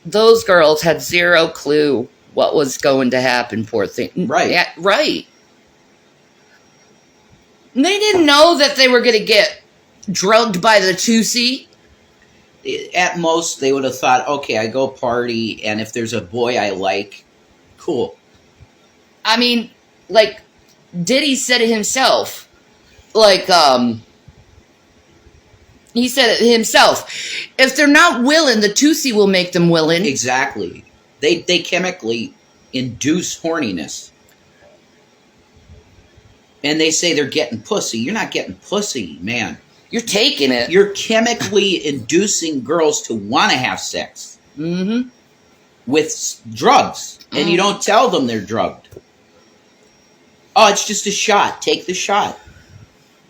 Those girls had zero clue what was going to happen, poor thing. Right. Yeah, right. They didn't know that they were going to get drugged by the Tusi. At most, they would have thought, okay, I go party, and if there's a boy I like, cool. I mean, like, Diddy said it himself. Like, he said it himself. If they're not willing, the Tusi will make them willing. Exactly. They chemically induce horniness. And they say they're getting pussy. You're not getting pussy, man. You're taking it. You're chemically inducing girls to want to have sex. Mm-hmm. With drugs. And you don't tell them they're drugged. Oh, it's just a shot. Take the shot.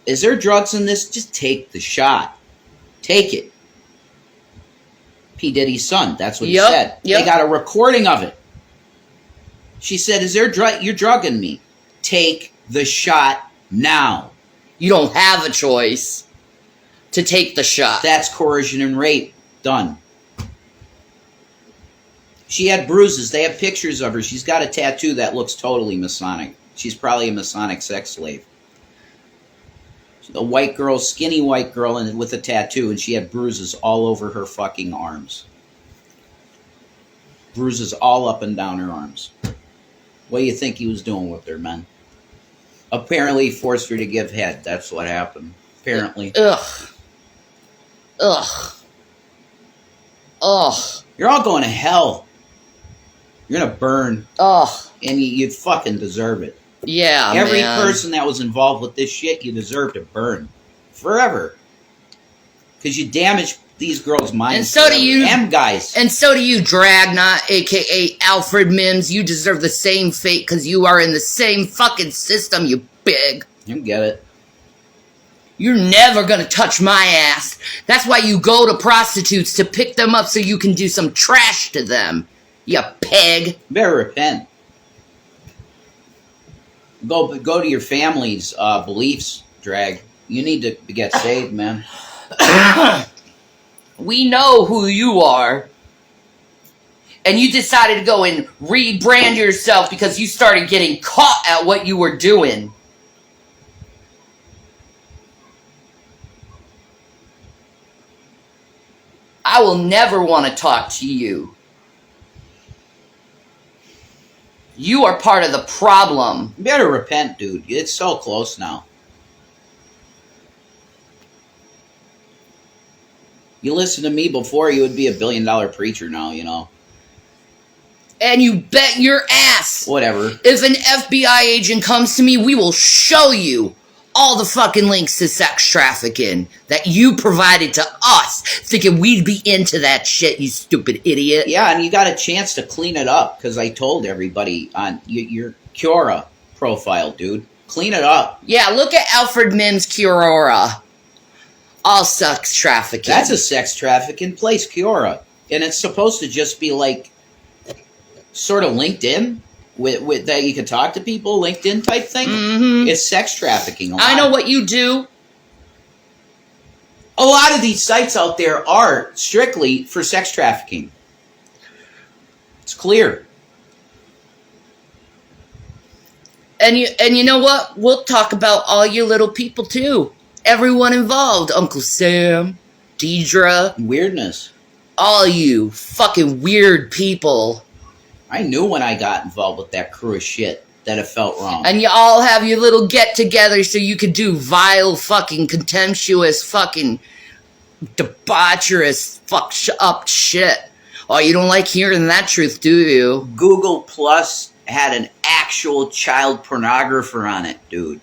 Is there drugs in this? Just take the shot. Take it. P. Diddy's son. That's what he said. Yep. They got a recording of it. She said, "Is there you're drugging me? Take the shot now." You don't have a choice to take the shot. That's coercion and rape. Done. She had bruises. They have pictures of her. She's got a tattoo that looks totally Masonic. She's probably a Masonic sex slave. A white girl, skinny white girl with a tattoo, and she had bruises all over her fucking arms. Bruises all up and down her arms. What do you think he was doing with her, man? Apparently he forced her to give head. That's what happened. Apparently. Ugh. You're all going to hell. You're going to burn. Ugh. And you fucking deserve it. Yeah, Every man. person that was involved with this shit, you deserve to burn. Forever. because you damage these girls' minds. And so do you. And guys. And so do you, Dragnot, a.k.a. Alfred Mims. You deserve the same fate because you are in the same fucking system, you pig. You get it. You're never gonna touch my ass. That's why you go to prostitutes, to pick them up so you can do some trash to them. You pig. Better repent. Go to your family's beliefs, Drag. You need to get saved, man. We know who you are. And you decided to go and rebrand yourself because you started getting caught at what you were doing. I will never want to talk to you. You are part of the problem. You better repent, dude. It's so close now. You listen to me before, you would be $1 billion preacher now, you know. And you bet your ass. Whatever. If an FBI agent comes to me, we will show you all the fucking links to sex trafficking that you provided to us, thinking we'd be into that shit, you stupid idiot. Yeah, and you got a chance to clean it up, because I told everybody on your Quora profile, dude. Clean it up. Yeah, look at Alfred Mims' Quora. All sex trafficking. That's a sex trafficking place, Quora. And it's supposed to just be like sort of LinkedIn with that you can talk to people, LinkedIn type thing. Mm-hmm. It's sex trafficking. I know what you do. A lot of these sites out there are strictly for sex trafficking. It's clear. And you know what? We'll talk about all you little people too. Everyone involved. Uncle Sam, Deidre. Weirdness. All you fucking weird people. I knew when I got involved with that crew of shit that it felt wrong. And you all have your little get-together so you could do vile fucking contemptuous fucking debaucherous up shit. Oh, you don't like hearing that truth, do you? Google Plus had an actual child pornographer on it, dude.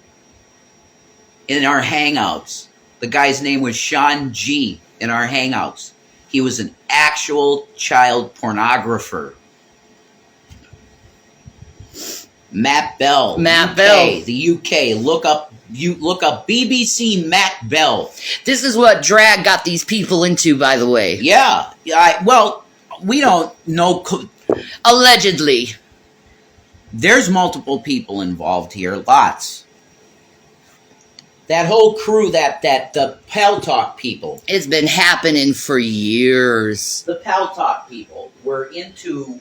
In our Hangouts. The guy's name was Sean G. in our Hangouts. He was an actual child pornographer. Matt Bell. Matt UK, Bell. The UK. Look up BBC Matt Bell. This is what drag got these people into, by the way. Yeah. Well, we don't know. Allegedly. There's multiple people involved here. Lots. That whole crew, the Pal Talk people. It's been happening for years. The Pal Talk people were into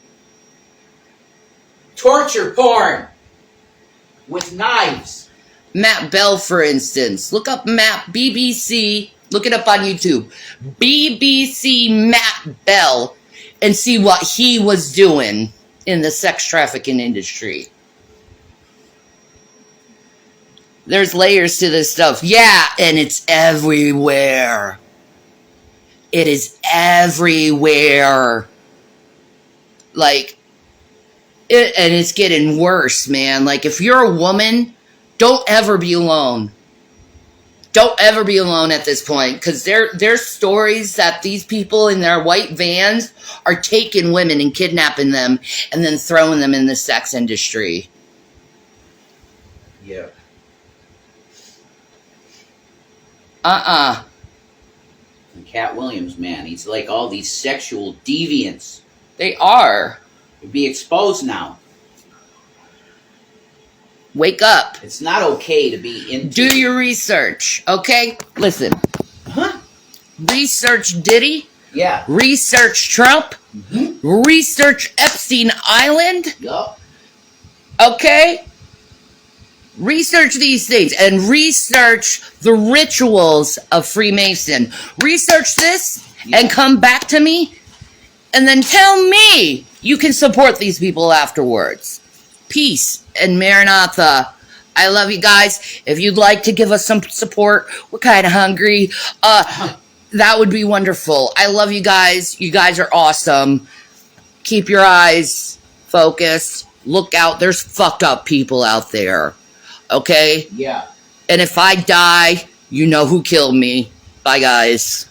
torture porn with knives. Matt Bell, for instance. Look up BBC. Look it up on YouTube. BBC Matt Bell. And see what he was doing in the sex trafficking industry. There's layers to this stuff. Yeah, and it's everywhere. It is everywhere. Like, and it's getting worse, man. Like, if you're a woman, don't ever be alone. Don't ever be alone at this point. Because there's stories that these people in their white vans are taking women and kidnapping them and then throwing them in the sex industry. Yeah. And Cat Williams, man, he's like all these sexual deviants. They are. Would be exposed now. Wake up. It's not okay to be into. Do your research, okay? Listen. Huh? Research Diddy. Yeah. Research Trump. Mm-hmm. Research Epstein Island. Yup. Okay? Research these things and research the rituals of Freemason. Research this and come back to me and then tell me you can support these people afterwards. Peace and Maranatha. I love you guys. If you'd like to give us some support, we're kind of hungry. That would be wonderful. I love you guys. You guys are awesome. Keep your eyes focused. Look out. There's fucked up people out there. Okay? Yeah. And if I die, you know who killed me. Bye, guys.